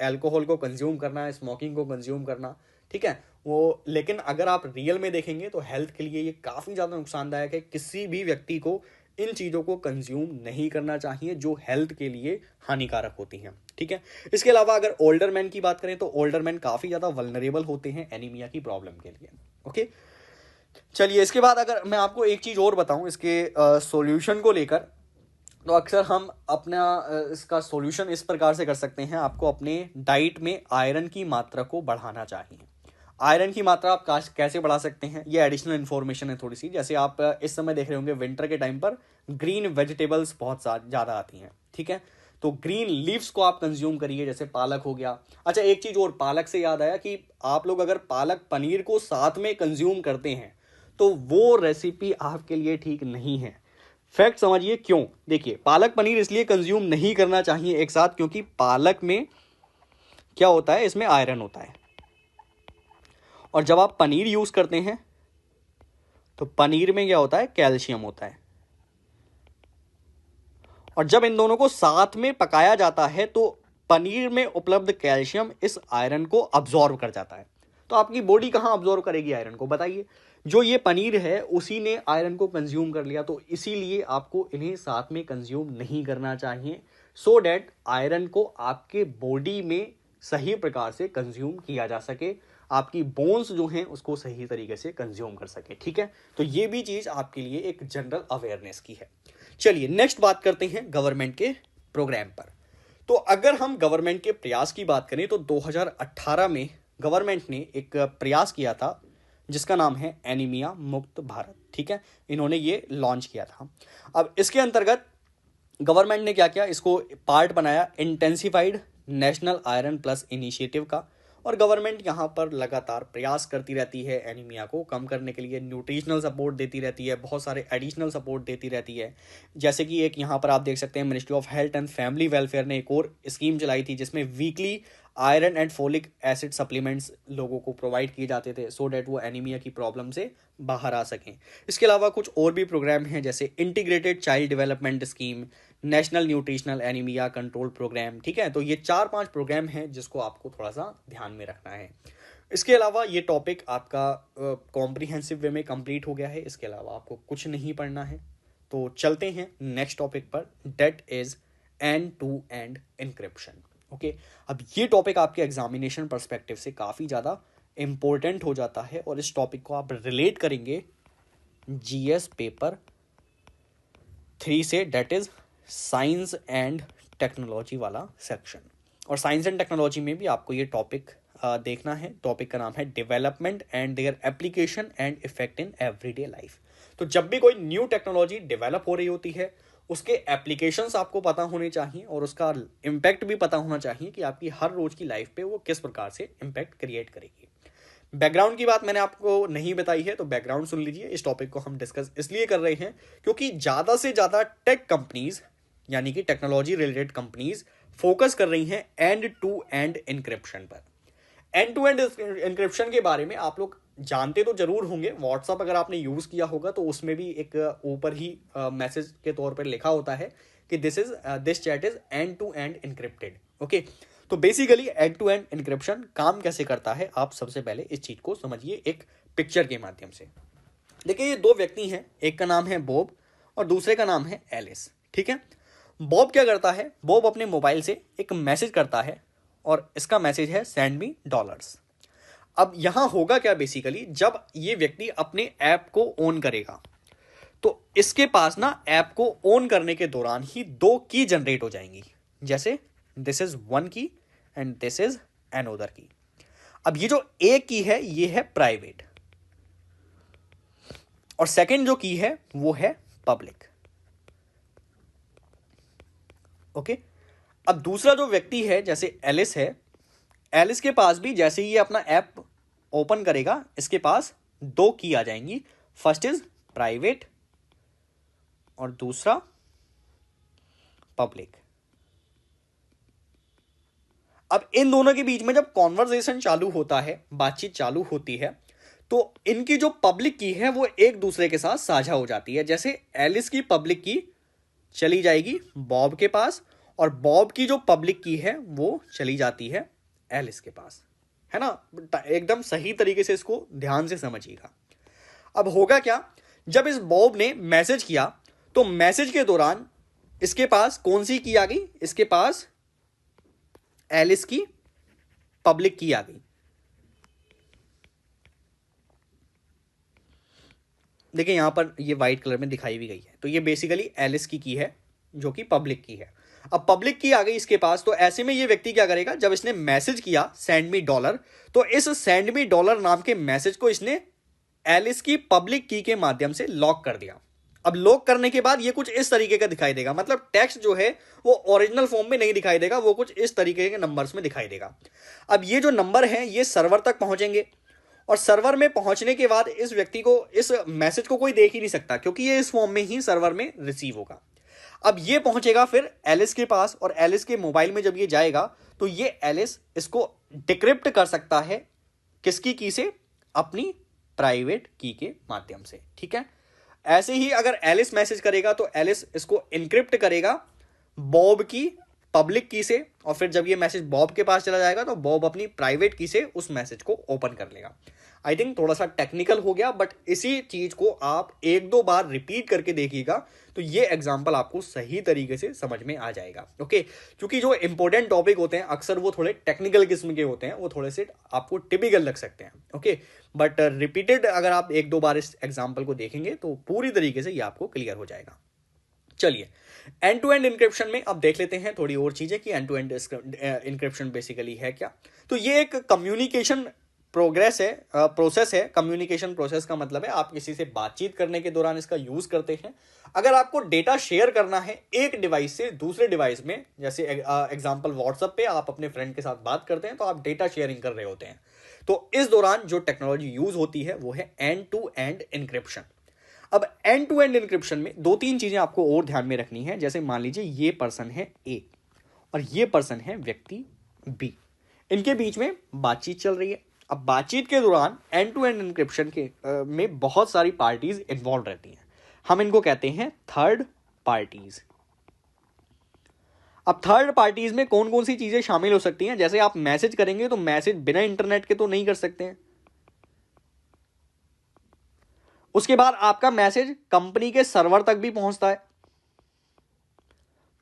अल्कोहल को कंज्यूम करना, स्मोकिंग को कंज्यूम करना। ठीक है वो, लेकिन अगर आप रियल में देखेंगे तो हेल्थ के लिए ये काफ़ी ज़्यादा नुकसानदायक है। किसी भी व्यक्ति को इन चीज़ों को कंज्यूम नहीं करना चाहिए जो हेल्थ के लिए हानिकारक होती हैं। ठीक है। इसके अलावा अगर ओल्डर मैन की बात करें तो ओल्डर मैन काफ़ी ज़्यादा वल्नरेबल होते हैं एनीमिया की प्रॉब्लम के लिए। ओके। चलिए, इसके बाद अगर मैं आपको एक चीज़ और बताऊं इसके सॉल्यूशन को लेकर, तो अक्सर हम अपना इसका सॉल्यूशन इस प्रकार से कर सकते हैं। आपको अपने डाइट में आयरन की मात्रा को बढ़ाना चाहिए। आयरन की मात्रा आप कैसे बढ़ा सकते हैं, ये एडिशनल इन्फॉर्मेशन है थोड़ी सी। जैसे आप इस समय देख रहे होंगे विंटर के टाइम पर ग्रीन वेजिटेबल्स बहुत ज़्यादा आती हैं। ठीक है। तो ग्रीन लीव्स को आप कंज्यूम करिए, जैसे पालक हो गया। अच्छा, एक चीज़ और, पालक से याद आया कि आप लोग अगर पालक पनीर को साथ में कंज्यूम करते हैं तो वो रेसिपी आपके लिए ठीक नहीं है। फैक्ट समझिए क्यों। देखिए, पालक पनीर इसलिए कंज्यूम नहीं करना चाहिए एक साथ क्योंकि पालक में क्या होता है, इसमें आयरन होता है। और जब आप पनीर यूज करते हैं तो पनीर में क्या होता है, कैल्शियम होता है। और जब इन दोनों को साथ में पकाया जाता है तो पनीर में उपलब्ध कैल्शियम इस आयरन को अब्जॉर्व कर जाता है। तो आपकी बॉडी कहां अब्जॉर्व करेगी आयरन को, बताइए? जो ये पनीर है उसी ने आयरन को कंज्यूम कर लिया। तो इसीलिए आपको इन्हें साथ में कंज्यूम नहीं करना चाहिए, सो डैट आयरन को आपके बॉडी में सही प्रकार से कंज्यूम किया जा सके, आपकी बोन्स जो हैं उसको सही तरीके से कंज्यूम कर सके। ठीक है। तो ये भी चीज आपके लिए एक जनरल अवेयरनेस की है। चलिए, नेक्स्ट बात करते हैं गवर्नमेंट के प्रोग्राम पर। तो अगर हम गवर्नमेंट के प्रयास की बात करें तो 2018 में गवर्नमेंट ने एक प्रयास किया था जिसका नाम है एनीमिया मुक्त भारत। ठीक है। इन्होंने ये लॉन्च किया था। अब इसके अंतर्गत गवर्नमेंट ने क्या किया, इसको पार्ट बनाया intensified national iron plus initiative का। और गवर्नमेंट यहाँ पर लगातार प्रयास करती रहती है एनीमिया को कम करने के लिए, न्यूट्रिशनल सपोर्ट देती रहती है, बहुत सारे एडिशनल सपोर्ट देती रहती है। जैसे कि एक यहाँ पर आप देख सकते हैं ministry of health and family welfare ने एक और स्कीम चलाई थी जिसमें weekly iron and folic acid supplements लोगों को प्रोवाइड किए जाते थे, सो डैट वो एनीमिया की प्रॉब्लम से बाहर आ सकें। इसके अलावा कुछ और भी प्रोग्राम हैं जैसे integrated child development scheme, national nutritional anaemia control programme. ठीक है। तो ये 4-5 प्रोग्राम हैं जिसको आपको थोड़ा सा ध्यान में रखना है। इसके अलावा ये टॉपिक आपका कॉम्प्रिहेंसिव वे में कंप्लीट हो गया है। इसके अलावा आपको कुछ नहीं पढ़ना है। तो चलते हैं नेक्स्ट टॉपिक पर, that is end to end encryption. Okay. अब ये टॉपिक आपके एग्जामिनेशन परस्पेक्टिव से काफ़ी ज़्यादा इंपॉर्टेंट हो जाता है और इस टॉपिक को आप रिलेट करेंगे जीएस पेपर 3 से, that is science and technology वाला सेक्शन। और साइंस एंड टेक्नोलॉजी में भी आपको ये टॉपिक देखना है। टॉपिक का नाम है development and their application and effect in everyday life. तो जब भी कोई न्यू टेक्नोलॉजी डेवलप हो रही होती है उसके एप्लीकेशंस आपको पता होने चाहिए और उसका इम्पैक्ट भी पता होना चाहिए कि आपकी हर रोज की लाइफ पे वो किस प्रकार से इम्पैक्ट क्रिएट करेगी। बैकग्राउंड की बात मैंने आपको नहीं बताई है, तो बैकग्राउंड सुन लीजिए। इस टॉपिक को हम डिस्कस इसलिए कर रहे हैं क्योंकि ज़्यादा से ज़्यादा टेक कंपनीज यानी कि टेक्नोलॉजी रिलेटेड कंपनीज फोकस कर रही हैं एंड टू एंड इनक्रिप्शन पर। एंड टू एंड इनक्रिप्शन के बारे में आप लोग जानते तो जरूर होंगे। व्हाट्सअप अगर आपने यूज़ किया होगा तो उसमें भी एक ऊपर ही मैसेज के तौर पर लिखा होता है कि this chat is end to end encrypted. Okay, तो basically end to end encryption काम कैसे करता है, आप सबसे पहले इस चीज को समझिए एक पिक्चर के माध्यम से। देखिए, ये दो व्यक्ति हैं, एक का नाम है बॉब और दूसरे का नाम है एलिस। ठीक है, बॉब क्या करता है, बॉब अपने मोबाइल से एक मैसेज करता है और इसका मैसेज है सेंड मी डॉलर्स। अब यहां होगा क्या, बेसिकली जब ये व्यक्ति अपने ऐप को ऑन करेगा तो इसके पास ना ऐप को ऑन करने के दौरान ही दो की जनरेट हो जाएंगी, जैसे दिस इज वन की एंड दिस इज अनदर की। अब ये जो एक की है ये है प्राइवेट और सेकंड जो की है वो है पब्लिक। ओके, अब दूसरा जो व्यक्ति है जैसे एलिस है, एलिस के पास भी जैसे ही ये अपना ऐप ओपन करेगा इसके पास दो की आ जाएंगी, फर्स्ट इज प्राइवेट और दूसरा पब्लिक। अब इन दोनों के बीच में जब कॉन्वर्सेशन चालू होता है, बातचीत चालू होती है, तो इनकी जो पब्लिक की है वो एक दूसरे के साथ साझा हो जाती है। जैसे एलिस की पब्लिक की चली जाएगी बॉब के पास और बॉब की जो पब्लिक की है वो चली जाती है एलिस के पास, है ना। एकदम सही तरीके से इसको ध्यान से समझिएगा। अब होगा क्या, जब इस बॉब ने मैसेज किया तो मैसेज के दौरान इसके पास कौन सी की आ गई, इसके पास एलिस की पब्लिक की आ गई। देखिए यहां पर ये व्हाइट कलर में दिखाई भी गई है, तो ये बेसिकली एलिस की है जो कि पब्लिक की है। अब पब्लिक की आ गई इसके पास, तो ऐसे में ये व्यक्ति क्या करेगा, जब इसने मैसेज किया सेंड मी डॉलर, तो इस सेंड मी डॉलर नाम के मैसेज को इसने एलिस की पब्लिक की के माध्यम से लॉक कर दिया। अब लॉक करने के बाद ये कुछ इस तरीके का दिखाई देगा, मतलब टेक्स्ट जो है वो ओरिजिनल फॉर्म में नहीं दिखाई देगा, वो कुछ इस तरीके के नंबर्स में दिखाई देगा। अब ये जो नंबर हैं ये सर्वर तक पहुंचेंगे और सर्वर में पहुंचने के बाद इस व्यक्ति को, इस मैसेज को कोई देख ही नहीं सकता क्योंकि ये इस फॉर्म में ही सर्वर में रिसीव होगा। अब ये पहुंचेगा फिर एलिस के पास और एलिस के मोबाइल में जब ये जाएगा तो ये एलिस इसको डिक्रिप्ट कर सकता है, किसकी की से, अपनी प्राइवेट की के माध्यम से। ठीक है, ऐसे ही अगर एलिस मैसेज करेगा तो एलिस इसको इनक्रिप्ट करेगा बॉब की पब्लिक की से और फिर जब ये मैसेज बॉब के पास चला जाएगा तो बॉब अपनी प्राइवेट की से उस मैसेज को ओपन कर लेगा। आई थिंक थोड़ा सा टेक्निकल हो गया, बट इसी चीज को आप एक दो बार रिपीट करके देखिएगा तो ये एग्जांपल आपको सही तरीके से समझ में आ जाएगा। ओके, क्योंकि जो इंपॉर्टेंट टॉपिक होते हैं अक्सर वो थोड़े टेक्निकल किस्म के होते हैं, वो थोड़े से आपको टिपिकल लग सकते हैं। ओके, बट रिपीटेड अगर आप एक दो बार इस एग्जाम्पल को देखेंगे तो पूरी तरीके से ये आपको क्लियर हो जाएगा। चलिए, एंड टू एंड इंक्रिप्शन में अब देख लेते हैं थोड़ी और चीजें कि end to end encryption basically है क्या। तो ये एक कम्युनिकेशन प्रोसेस है। कम्युनिकेशन प्रोसेस का मतलब है आप किसी से बातचीत करने के दौरान इसका यूज करते हैं। अगर आपको डेटा शेयर करना है एक डिवाइस से दूसरे डिवाइस में, जैसे एग्जांपल व्हाट्सएप पे आप अपने फ्रेंड के साथ बात करते हैं तो आप डेटा शेयरिंग कर रहे होते हैं, तो इस दौरान जो टेक्नोलॉजी यूज होती है वो है एंड टू एंड इंक्रिप्शन। अब एंड टू एंड इंक्रिप्शन में दो तीन चीजें आपको और ध्यान में रखनी है। जैसे मान लीजिए ये पर्सन है ए और ये पर्सन है व्यक्ति बी, इनके बीच में बातचीत चल रही है। अब बातचीत के दौरान एंड टू एंड इंक्रिप्शन के में बहुत सारी पार्टीज इन्वॉल्व रहती हैं, हम इनको कहते हैं थर्ड पार्टीज। अब थर्ड पार्टीज में कौन कौन सी चीजें शामिल हो सकती हैं, जैसे आप मैसेज करेंगे तो मैसेज बिना इंटरनेट के तो नहीं कर सकते हैं। उसके बाद आपका मैसेज कंपनी के सर्वर तक भी पहुंचता है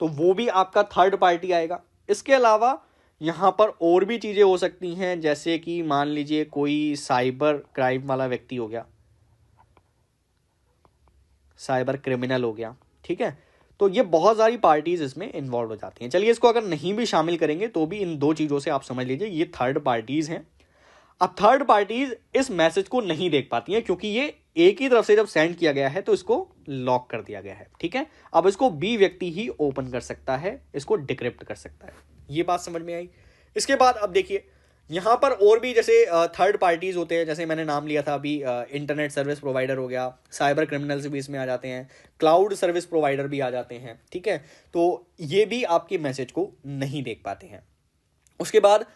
तो वो भी आपका थर्ड पार्टी आएगा। इसके अलावा यहां पर और भी चीजें हो सकती हैं, जैसे कि मान लीजिए कोई साइबर क्राइम वाला व्यक्ति हो गया, साइबर क्रिमिनल हो गया। ठीक है, तो ये बहुत सारी पार्टीज इसमें इन्वॉल्व हो जाती हैं। चलिए, इसको अगर नहीं भी शामिल करेंगे तो भी इन दो चीजों से आप समझ लीजिए ये थर्ड पार्टीज हैं। अब थर्ड पार्टीज इस मैसेज को नहीं देख पाती हैं क्योंकि ये एक ही तरफ से जब सेंड किया गया है तो इसको लॉक कर दिया गया है। ठीक है, अब इसको बी व्यक्ति ही ओपन कर सकता है, इसको डिक्रिप्ट कर सकता है। ये बात समझ में आई। इसके बाद अब देखिए, यहाँ पर और भी जैसे थर्ड पार्टीज होते हैं, जैसे मैंने नाम लिया था अभी, इंटरनेट सर्विस प्रोवाइडर हो गया, साइबर क्रिमिनल्स भी इसमें आ जाते हैं, क्लाउड सर्विस प्रोवाइडर भी आ जाते हैं, ठीक है। तो ये भी आपके मैसेज को नहीं देख पाते हैं। उसके बाद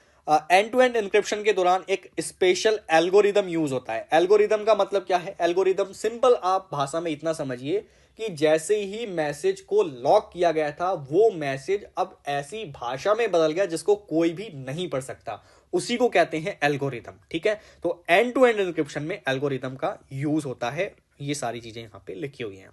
एंड टू एंड एन्क्रिप्शन के दौरान एक स्पेशल एल्गोरिदम यूज होता है। एल्गोरिदम का मतलब क्या है? एल्गोरिदम सिंपल आप भाषा में इतना समझिए कि जैसे ही मैसेज को लॉक किया गया था, वो मैसेज अब ऐसी भाषा में बदल गया जिसको कोई भी नहीं पढ़ सकता, उसी को कहते हैं एल्गोरिदम, ठीक है। तो एंड टू एंड एन्क्रिप्शन में एल्गोरिदम का यूज होता है। ये सारी चीजें यहां पे लिखी हुई हैं।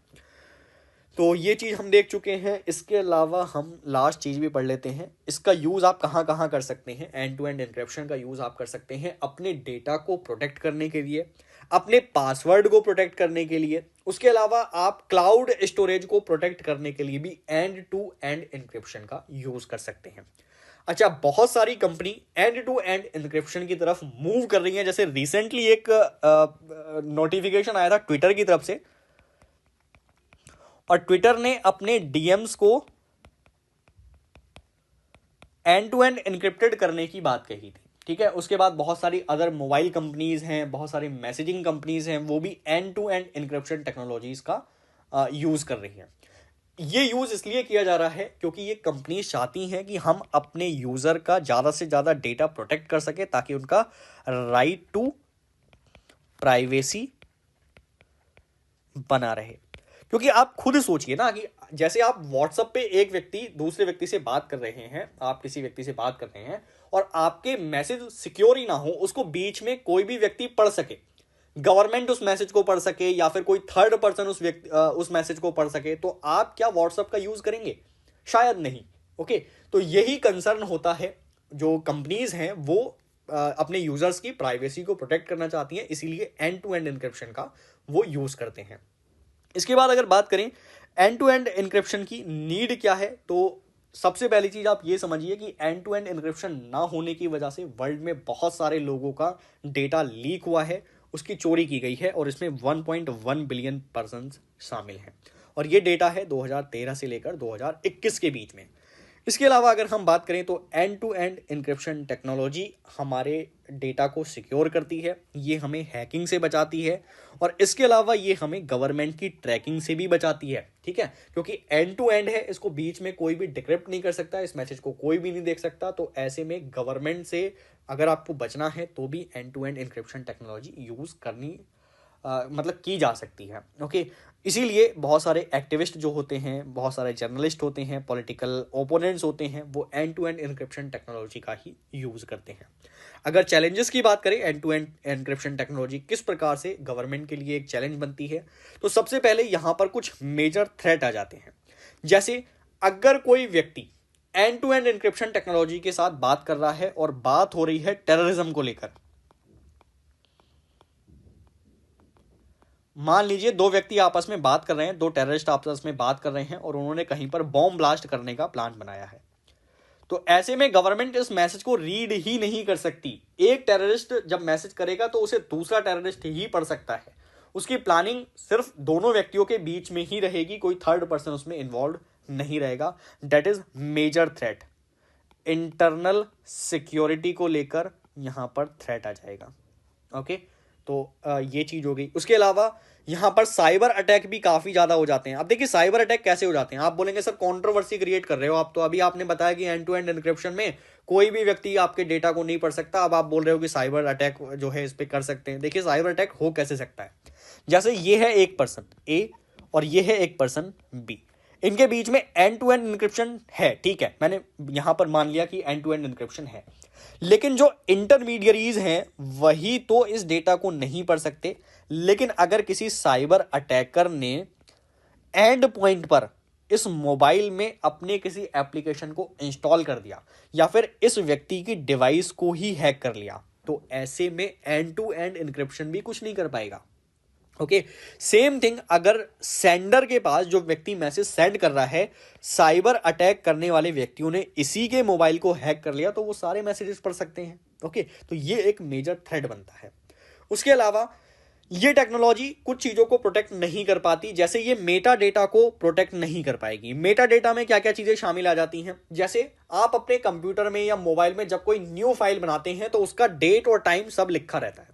तो ये चीज़ हम देख चुके हैं। इसके अलावा हम लास्ट चीज़ भी पढ़ लेते हैं। इसका यूज़ आप कहाँ कहाँ कर सकते हैं? एंड टू एंड एन्क्रिप्शन का यूज़ आप कर सकते हैं अपने डेटा को प्रोटेक्ट करने के लिए, अपने पासवर्ड को प्रोटेक्ट करने के लिए। उसके अलावा आप क्लाउड स्टोरेज को प्रोटेक्ट करने के लिए भी एंड टू एंड एन्क्रिप्शन का यूज़ कर सकते हैं। अच्छा, बहुत सारी company end to end encryption की तरफ मूव कर रही है। जैसे रिसेंटली एक नोटिफिकेशन आया था ट्विटर की तरफ से, और ट्विटर ने अपने डीएम्स को एंड टू एंड एन्क्रिप्टेड करने की बात कही थी, ठीक है। उसके बाद बहुत सारी अदर मोबाइल कंपनीज हैं, बहुत सारी मैसेजिंग कंपनीज हैं, वो भी end to end encryption technologies का यूज कर रही हैं। ये यूज इसलिए किया जा रहा है क्योंकि ये कंपनी चाहती हैं कि हम अपने यूजर का ज्यादा से ज्यादा डेटा प्रोटेक्ट कर सके, ताकि उनका राइट टू प्राइवेसी बना रहे। क्योंकि आप खुद सोचिए ना कि जैसे आप व्हाट्सएप पे एक व्यक्ति दूसरे व्यक्ति से बात कर रहे हैं, आप किसी व्यक्ति से बात कर रहे हैं और आपके मैसेज सिक्योर ही ना हो, उसको बीच में कोई भी व्यक्ति पढ़ सके, गवर्नमेंट उस मैसेज को पढ़ सके या फिर कोई थर्ड पर्सन उस मैसेज को पढ़ सके, तो आप क्या व्हाट्सएप का यूज करेंगे? शायद नहीं। ओके, तो यही कंसर्न होता है। जो कंपनीज हैं वो अपने यूजर्स की प्राइवेसी को प्रोटेक्ट करना चाहती हैं, इसीलिए एंड टू एंड एन्क्रिप्शन का वो यूज करते हैं। इसके बाद अगर बात करें एंड टू एंड एन्क्रिप्शन की नीड क्या है, तो सबसे पहली चीज आप ये समझिए कि एंड टू एंड एन्क्रिप्शन ना होने की वजह से वर्ल्ड में बहुत सारे लोगों का डेटा लीक हुआ है, उसकी चोरी की गई है, और इसमें 1.1 बिलियन पर्सन शामिल हैं। और ये डेटा है 2013 से लेकर 2021 के बीच में। इसके अलावा अगर हम बात करें तो end to end encryption technology हमारे डेटा को सिक्योर करती है, ये हमें हैकिंग से बचाती है, और इसके अलावा ये हमें गवर्नमेंट की ट्रैकिंग से भी बचाती है, ठीक है। क्योंकि एंड टू एंड है, इसको बीच में कोई भी डिक्रिप्ट नहीं कर सकता, इस मैसेज को कोई भी नहीं देख सकता। तो ऐसे में गवर्नमेंट से अगर आपको बचना है तो भी end to end encryption technology use करनी मतलब की जा सकती है। ओके, इसीलिए बहुत सारे एक्टिविस्ट जो होते हैं, बहुत सारे जर्नलिस्ट होते हैं, पॉलिटिकल ओपोनेंट्स होते हैं, वो end to end encryption technology का ही यूज करते हैं। अगर चैलेंजेस की बात करें, end to end encryption technology किस प्रकार से गवर्नमेंट के लिए एक चैलेंज बनती है, तो सबसे पहले यहाँ पर कुछ मेजर थ्रेट आ जाते हैं। जैसे अगर कोई व्यक्ति end to end encryption technology के साथ बात कर रहा है और बात हो रही है टेररिज्म को लेकर, मान लीजिए दो व्यक्ति आपस में बात कर रहे हैं, दो टेररिस्ट आपस में बात कर रहे हैं और उन्होंने कहीं पर बॉम्ब ब्लास्ट करने का प्लान बनाया है, तो ऐसे में गवर्नमेंट इस मैसेज को रीड ही नहीं कर सकती। एक टेररिस्ट जब मैसेज करेगा तो उसे दूसरा टेररिस्ट ही पढ़ सकता है। उसकी प्लानिंग सिर्फ दोनों व्यक्तियों के बीच में ही रहेगी, कोई थर्ड पर्सन उसमें इन्वॉल्व नहीं रहेगा। That is major threat. Internal security को लेकर यहां पर थ्रेट आ जाएगा। ओके, तो ये चीज हो गई। उसके अलावा यहां पर साइबर अटैक भी काफी ज्यादा हो जाते हैं। अब देखिए साइबर अटैक कैसे हो जाते हैं। आप बोलेंगे सर कंट्रोवर्सी क्रिएट कर रहे हो आप, तो अभी आपने बताया कि एंड टू एंड एन्क्रिप्शन में कोई भी व्यक्ति आपके डेटा को नहीं पढ़ सकता, अब आप बोल रहे हो कि साइबर अटैक जो है इस पर कर सकते हैं। देखिए साइबर अटैक हो कैसे सकता है, जैसे ये है एक पर्सन ए और ये है एक पर्सन बी, इनके बीच में एंड टू एंड एन्क्रिप्शन है, ठीक है, मैंने यहां पर मान लिया कि एंड टू एंड एन्क्रिप्शन है, लेकिन जो इंटरमीडियरीज हैं वही तो इस डेटा को नहीं पढ़ सकते। लेकिन अगर किसी साइबर अटैकर ने एंड पॉइंट पर इस मोबाइल में अपने किसी एप्लीकेशन को इंस्टॉल कर दिया या फिर इस व्यक्ति की डिवाइस को ही हैक कर लिया, तो ऐसे में एंड टू एंड एन्क्रिप्शन भी कुछ नहीं कर पाएगा। ओके, सेम थिंग अगर सेंडर के पास जो व्यक्ति मैसेज सेंड कर रहा है, साइबर अटैक करने वाले व्यक्तियों ने इसी के मोबाइल को हैक कर लिया, तो वो सारे मैसेजेस पढ़ सकते हैं। ओके, तो ये एक मेजर थ्रेट बनता है। उसके अलावा ये टेक्नोलॉजी कुछ चीज़ों को प्रोटेक्ट नहीं कर पाती, जैसे ये मेटा डेटा को प्रोटेक्ट नहीं कर पाएगी। मेटा डेटा में क्या क्या चीज़ें शामिल आ जाती हैं, जैसे आप अपने कंप्यूटर में या मोबाइल में जब कोई न्यू फाइल बनाते हैं तो उसका डेट और टाइम सब लिखा रहता है।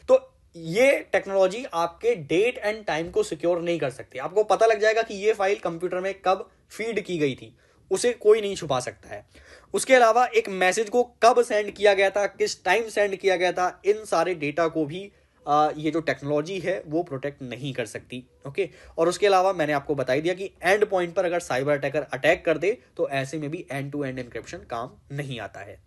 तो ये टेक्नोलॉजी आपके डेट एंड टाइम को सिक्योर नहीं कर सकती। आपको पता लग जाएगा कि ये फाइल कंप्यूटर में कब फीड की गई थी, उसे कोई नहीं छुपा सकता है। उसके अलावा एक मैसेज को कब सेंड किया गया था, किस टाइम सेंड किया गया था, इन सारे डेटा को भी ये जो टेक्नोलॉजी है वो प्रोटेक्ट नहीं कर सकती। ओके, और उसके अलावा मैंने आपको बता दिया कि एंड पॉइंट पर अगर साइबर अटैकर अटैक कर दे तो ऐसे में भी एंड टू एंड एन्क्रिप्शन काम नहीं आता है।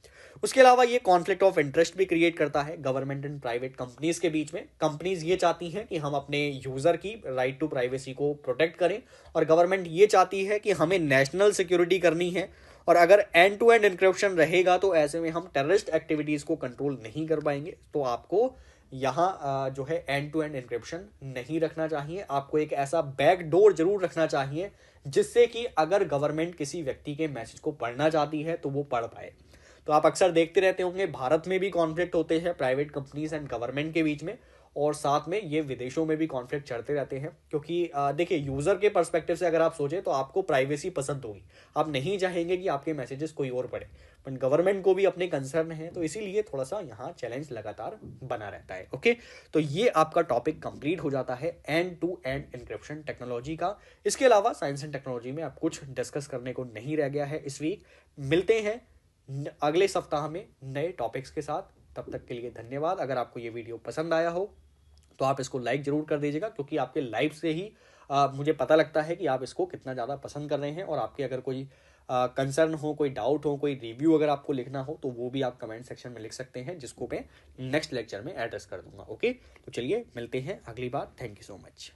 उसके अलावा ये कॉन्फ्लिक्ट ऑफ इंटरेस्ट भी क्रिएट करता है गवर्नमेंट एंड प्राइवेट कंपनीज के बीच में। कंपनीज ये चाहती हैं कि हम अपने यूजर की राइट टू प्राइवेसी को प्रोटेक्ट करें, और गवर्नमेंट ये चाहती है कि हमें नेशनल सिक्योरिटी करनी है। और अगर एंड टू एंड एन्क्रिप्शन रहेगा तो ऐसे में हम टेररिस्ट एक्टिविटीज को कंट्रोल नहीं कर पाएंगे। तो आपको यहाँ जो है एंड टू एंड एन्क्रिप्शन नहीं रखना चाहिए। आपको एक ऐसा बैक डोर जरूर रखना चाहिए जिससे कि अगर गवर्नमेंट किसी व्यक्ति के मैसेज को पढ़ना चाहती है तो वो पढ़ पाए। तो आप अक्सर देखते रहते होंगे भारत में भी कॉन्फ्लिक्ट होते हैं प्राइवेट कंपनीज एंड गवर्नमेंट के बीच में, और साथ में ये विदेशों में भी कॉन्फ्लिक्ट चलते रहते हैं। क्योंकि देखिए, यूजर के पर्सपेक्टिव से अगर आप सोचें तो आपको प्राइवेसी पसंद होगी, आप नहीं चाहेंगे कि आपके मैसेजेस कोई और पढ़े, पर गवर्नमेंट को भी अपने कंसर्न है, तो इसीलिए थोड़ा सा यहाँ चैलेंज लगातार बना रहता है। ओके, तो ये आपका टॉपिक कंप्लीट हो जाता है end to end encryption technology का। इसके अलावा साइंस एंड टेक्नोलॉजी में अब कुछ डिस्कस करने को नहीं रह गया है इस वीक। मिलते हैं अगले सप्ताह में नए टॉपिक्स के साथ। तब तक के लिए धन्यवाद। अगर आपको ये वीडियो पसंद आया हो तो आप इसको लाइक जरूर कर दीजिएगा, क्योंकि आपके लाइक से ही मुझे पता लगता है कि आप इसको कितना ज़्यादा पसंद कर रहे हैं। और आपके अगर कोई कंसर्न हो, कोई डाउट हो, कोई रिव्यू अगर आपको लिखना हो तो वो भी आप कमेंट सेक्शन में लिख सकते हैं, जिसको मैं नेक्स्ट लेक्चर में एड्रेस कर दूंगा। ओके, तो चलिए मिलते हैं अगली बार। Thank you so much.